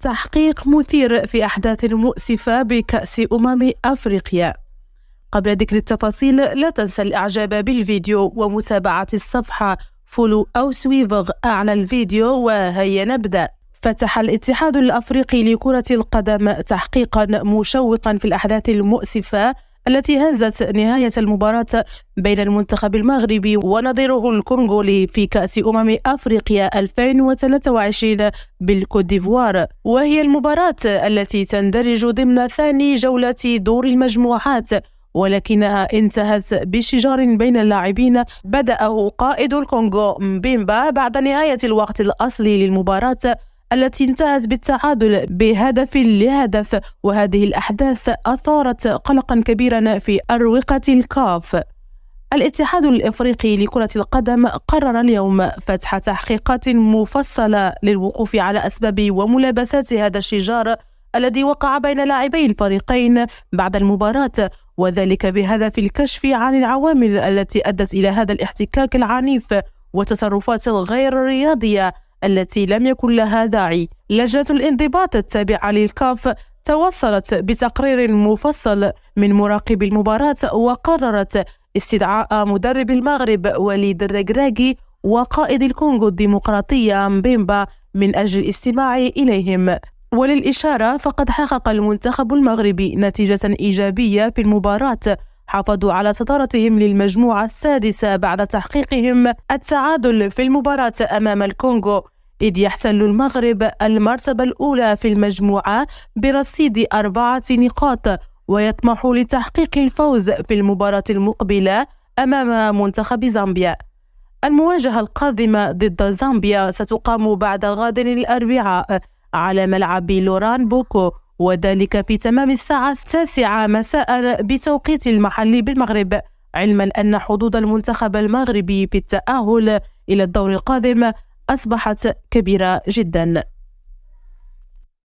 تحقيق مثير في أحداث مؤسفة بكأس أفريقيا. قبل ذكر التفاصيل لا تنسى الإعجاب بالفيديو ومتابعة الصفحة فولو أو سويفغ أعلى الفيديو. وهيا نبدأ. فتح الاتحاد الأفريقي لكرة القدم تحقيقا مشوقا في الأحداث المؤسفة التي هزت نهاية المباراة بين المنتخب المغربي ونظيره الكونغولي في كأس أفريقيا 2023 بالكوت ديفوار، وهي المباراة التي تندرج ضمن ثاني جولة دور المجموعات، ولكنها انتهت بشجار بين اللاعبين بدأه قائد الكونغو مبيمبا بعد نهاية الوقت الأصلي للمباراة التي انتهت بالتعادل بهدف. وهذه الأحداث أثارت قلقا كبيرا في أروقة الكاف. الاتحاد الإفريقي لكرة القدم قرر اليوم فتح تحقيقات مفصلة للوقوف على أسباب وملابسات هذا الشجار الذي وقع بين لاعبي الفريقين بعد المباراة، وذلك بهدف الكشف عن العوامل التي أدت إلى هذا الاحتكاك العنيف وتصرفات غير رياضية التي لم يكن لها داعي. لجنة الانضباط التابعة للكاف توصلت بتقرير مفصل من مراقب المباراة وقررت استدعاء مدرب المغرب وليد الركراكي وقائد الكونغو الديمقراطية مبيمبا من أجل الاستماع إليهم. وللإشارة فقد حقق المنتخب المغربي نتيجة إيجابية في المباراة، حافظوا على صدارتهم للمجموعة السادسة بعد تحقيقهم التعادل في المباراة أمام الكونغو، إذ يحتل المغرب المرتبة الأولى في المجموعة برصيد 4 نقاط، ويطمح لتحقيق الفوز في المباراة المقبلة أمام منتخب زامبيا. المواجهة القادمة ضد زامبيا ستقام بعد غد الأربعاء على ملعب لوران بوكو، وذلك في تمام الساعة 9 مساء بتوقيت المحلي بالمغرب، علما أن حظوظ المنتخب المغربي في التأهل إلى الدور القادم أصبحت كبيرة جدا.